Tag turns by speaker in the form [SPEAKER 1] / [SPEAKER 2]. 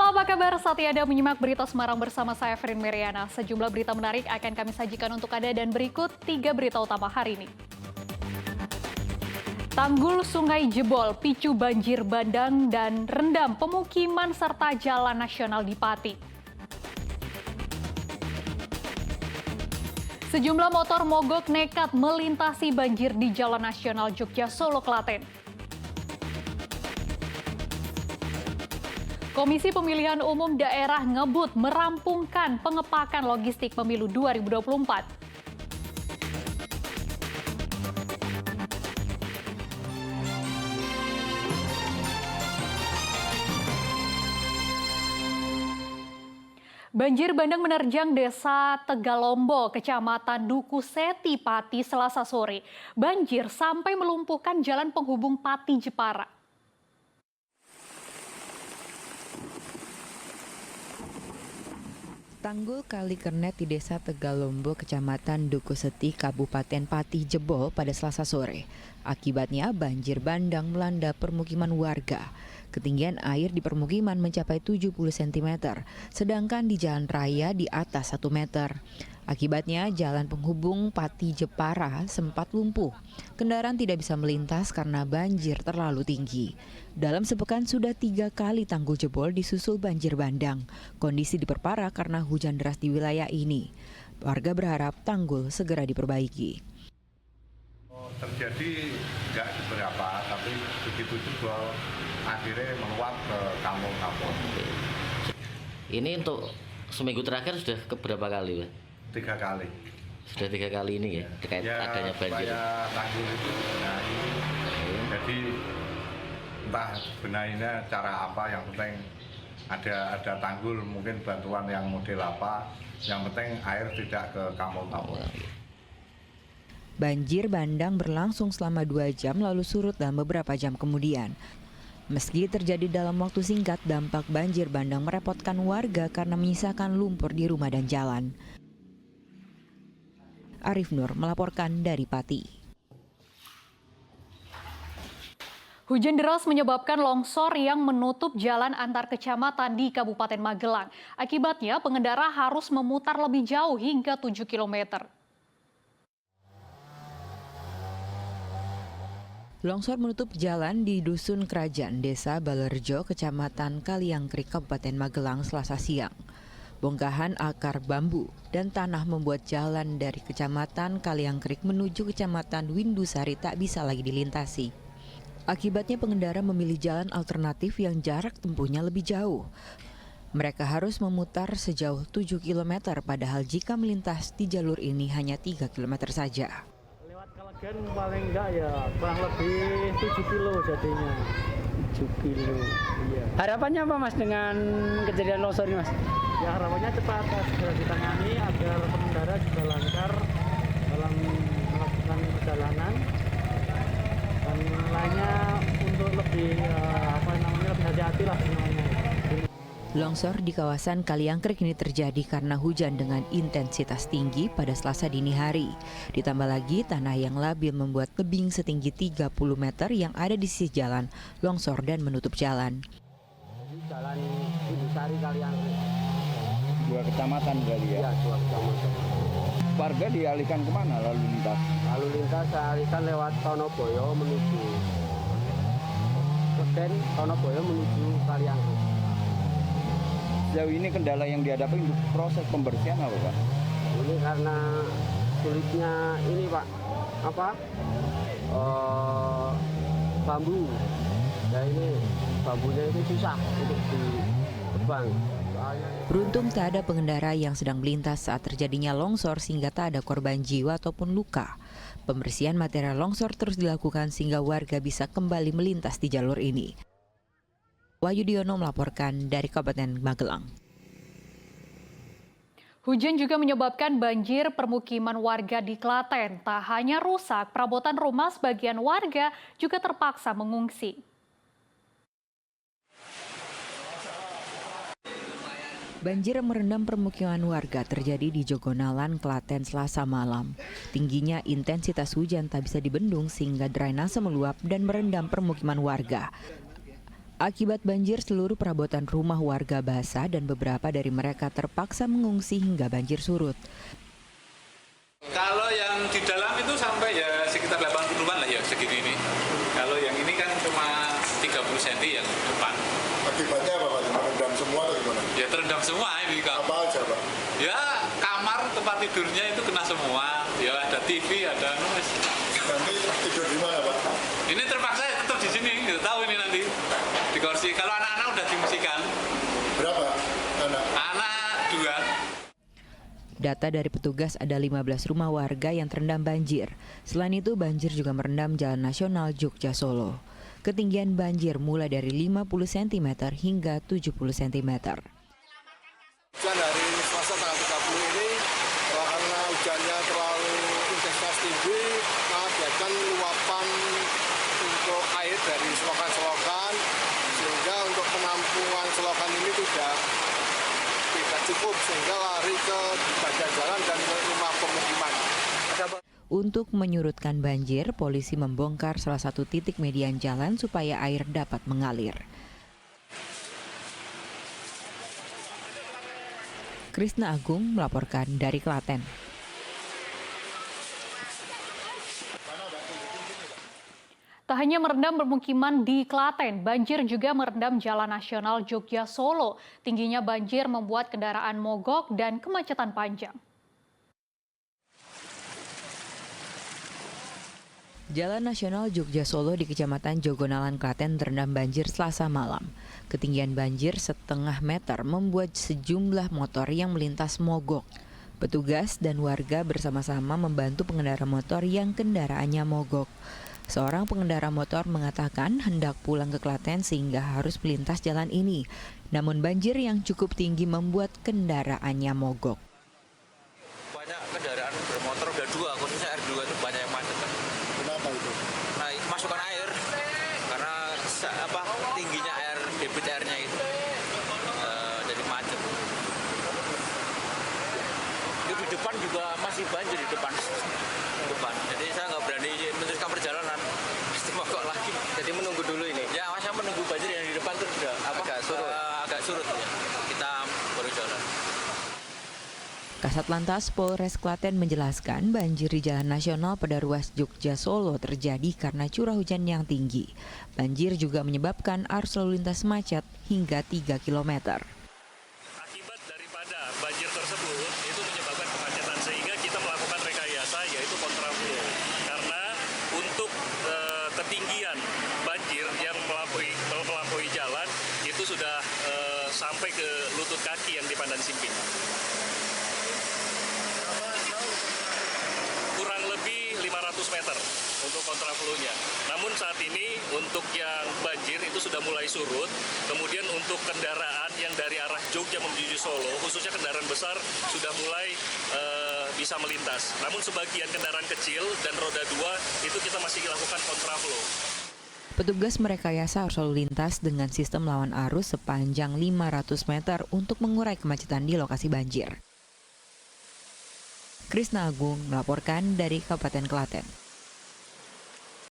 [SPEAKER 1] Halo, apa kabar? Saat Anda menyimak berita Semarang bersama saya, Ferin Meriana. Sejumlah berita menarik akan kami sajikan untuk Anda dan berikut 3 berita utama hari ini. Tanggul sungai jebol, picu banjir bandang dan rendam pemukiman serta jalan nasional di Pati. Sejumlah motor mogok nekat melintasi banjir di Jalan Nasional Jogja Solo Klaten. Komisi Pemilihan Umum Daerah ngebut merampungkan pengepakan logistik pemilu 2024. Banjir bandang menerjang Desa Tegalombo, Kecamatan Duku Seti, Pati, Selasa sore. Banjir sampai melumpuhkan jalan penghubung Pati Jepara.
[SPEAKER 2] Tanggul Kali Kernet di Desa Tegalombo, Kecamatan Duku Seti, Kabupaten Pati jebol pada Selasa sore. Akibatnya banjir bandang melanda permukiman warga. Ketinggian air di permukiman mencapai 70 cm, sedangkan di jalan raya di atas 1 meter. Akibatnya jalan penghubung Pati Jepara sempat lumpuh. Kendaraan tidak bisa melintas karena banjir terlalu tinggi. Dalam sepekan sudah 3 kali tanggul jebol disusul banjir bandang. Kondisi diperparah karena hujan deras di wilayah ini. Warga berharap tanggul segera diperbaiki.
[SPEAKER 3] Terjadi nggak beberapa, tapi begitu jebol akhirnya meluap ke kampung-kampung.
[SPEAKER 4] Ini untuk seminggu terakhir sudah keberapa kali, Pak?
[SPEAKER 3] 3 kali.
[SPEAKER 4] Sudah 3 kali ini ya, terkait adanya banjir.
[SPEAKER 3] Supaya tanggul itu benahi. Jadi entah benahinya cara apa, yang penting ada tanggul, mungkin bantuan yang model apa, yang penting air tidak ke kampung-kampung.
[SPEAKER 2] Banjir bandang berlangsung selama 2 jam lalu surut dalam beberapa jam kemudian. Meski terjadi dalam waktu singkat, dampak banjir bandang merepotkan warga karena menyisakan lumpur di rumah dan jalan. Arif Nur melaporkan dari Pati.
[SPEAKER 1] Hujan deras menyebabkan longsor yang menutup jalan antar kecamatan di Kabupaten Magelang. Akibatnya pengendara harus memutar lebih jauh hingga 7 km.
[SPEAKER 2] Longsor menutup jalan di Dusun Kerajaan, Desa Balerjo, Kecamatan Kaliangkrik, Kabupaten Magelang, Selasa siang. Bongkahan akar bambu dan tanah membuat jalan dari Kecamatan Kaliangkrik menuju Kecamatan Windusari tak bisa lagi dilintasi. Akibatnya pengendara memilih jalan alternatif yang jarak tempuhnya lebih jauh. Mereka harus memutar sejauh 7 km, padahal jika melintas di jalur ini hanya 3 km saja.
[SPEAKER 5] Kan paling enggak ya kurang lebih 7 kilo jadinya. 7 kilo. Iya. Harapannya apa Mas dengan kejadian longsor ini Mas? Ya harapannya cepat segera ditangani agar pengendara juga lancar dalam melakukan perjalanan, dan lainnya untuk lebih lebih hati-hati lah semuanya.
[SPEAKER 2] Longsor di kawasan Kaliangkrik ini terjadi karena hujan dengan intensitas tinggi pada Selasa dini hari. Ditambah lagi tanah yang labil membuat tebing setinggi 30 meter yang ada di sisi jalan longsor dan menutup jalan.
[SPEAKER 5] Jalan Windusari Kaliangkrik.
[SPEAKER 6] 2 kecamatan berarti ya?
[SPEAKER 5] Iya, 2 kecamatan.
[SPEAKER 6] Warga dialihkan kemana lalu lintas?
[SPEAKER 5] Lalu lintas dialihkan lewat Tonoboyo menuju Keden, Tonoboyo menuju Kaliangkrik.
[SPEAKER 6] Sejauh ini kendala yang dihadapi untuk proses pembersihan apa Pak?
[SPEAKER 5] Ini karena sulitnya ini Pak, bambu. Ya ini bambunya itu susah untuk ditebang.
[SPEAKER 2] Beruntung tak ada pengendara yang sedang melintas saat terjadinya longsor sehingga tak ada korban jiwa ataupun luka. Pembersihan material longsor terus dilakukan sehingga warga bisa kembali melintas di jalur ini. Wahyu Diono melaporkan dari Kabupaten Magelang.
[SPEAKER 1] Hujan juga menyebabkan banjir permukiman warga di Klaten. Tak hanya rusak, perabotan rumah sebagian warga juga terpaksa mengungsi.
[SPEAKER 2] Banjir merendam permukiman warga terjadi di Jogonalan, Klaten, Selasa malam. Tingginya intensitas hujan tak bisa dibendung sehingga drainase meluap dan merendam permukiman warga. Akibat banjir, seluruh perabotan rumah warga basah dan beberapa dari mereka terpaksa mengungsi hingga banjir surut.
[SPEAKER 7] Kalau yang di dalam itu sampai ya sekitar 80-an lah ya segini ini. Kalau yang ini kan cuma 30 cm yang depan.
[SPEAKER 8] Akibatnya apa Pak? Terendam semua atau gimana?
[SPEAKER 7] Ya terendam semua ini Kak.
[SPEAKER 8] Apa aja Pak?
[SPEAKER 7] Ya kamar tempat tidurnya itu kena semua. Ya ada TV, ada nulis.
[SPEAKER 8] Nanti tidur di mana Pak?
[SPEAKER 7] Ini terpaksa ya tetap di sini, nggak tahu ini nanti di kursi. Kalau anak-anak udah diungsikan.
[SPEAKER 8] Berapa anak?
[SPEAKER 7] Anak 2.
[SPEAKER 2] Data dari petugas ada 15 rumah warga yang terendam banjir. Selain itu, banjir juga merendam Jalan Nasional Jogja Solo. Ketinggian banjir mulai dari 50 cm hingga 70 cm.
[SPEAKER 9] Hujan hari Selasa tanggal 30 ini karena hujannya terlalu intensitas tinggi, mengakibatkan luapan untuk air dari selokan-selokan, sehingga untuk penampungan selokan ini tidak cukup, sehingga lari ke bagian jalan dan ke rumah pemukiman.
[SPEAKER 2] Untuk menyurutkan banjir, polisi membongkar salah satu titik median jalan supaya air dapat mengalir. Krisna Agung melaporkan dari Klaten.
[SPEAKER 1] Tak hanya merendam permukiman di Klaten, banjir juga merendam Jalan Nasional Jogja Solo. Tingginya banjir membuat kendaraan mogok dan kemacetan panjang.
[SPEAKER 2] Jalan Nasional Jogja Solo di Kecamatan Jogonalan, Klaten terendam banjir Selasa malam. Ketinggian banjir setengah meter membuat sejumlah motor yang melintas mogok. Petugas dan warga bersama-sama membantu pengendara motor yang kendaraannya mogok. Seorang pengendara motor mengatakan hendak pulang ke Klaten sehingga harus melintas jalan ini. Namun banjir yang cukup tinggi membuat kendaraannya mogok.
[SPEAKER 10] Banyak kendaraan bermotor udah 2, khususnya R2 itu banyak yang macet.
[SPEAKER 8] Kenapa itu?
[SPEAKER 10] Nah, masukan air karena tingginya air, debit airnya itu jadi macet. Itu di depan juga masih banjir di depan. Jadi saya nggak berani meneruskan perjalanan, pasti mogok lagi. Jadi menunggu dulu ini? Ya, masa menunggu banjir yang di depan itu sudah agak surut ya. Kita baru jalan.
[SPEAKER 2] Kasat Lantas Polres Klaten menjelaskan banjir di Jalan Nasional pada ruas Jogja Solo terjadi karena curah hujan yang tinggi. Banjir juga menyebabkan arus lalu lintas macet hingga 3 km.
[SPEAKER 11] Akibat daripada banjir tersebut itu menyebabkan kemacetan, sehingga kita melakukan rekayasa yaitu kontraflow. Karena untuk ketinggian banjir yang melampaui jalan itu sudah sampai ke lutut kaki yang di Pandan Simping. Kurang lebih 500 meter untuk kontraflow-nya. Namun saat ini untuk yang banjir itu sudah mulai surut. Kemudian untuk kendaraan yang dari arah Jogja menuju Solo, khususnya kendaraan besar, sudah mulai bisa melintas. Namun sebagian kendaraan kecil dan roda 2 itu kita masih lakukan kontraflow.
[SPEAKER 2] Petugas merekayasa arus lalu lintas dengan sistem lawan arus sepanjang 500 meter untuk mengurai kemacetan di lokasi banjir. Krisna Agung melaporkan dari Kabupaten Klaten.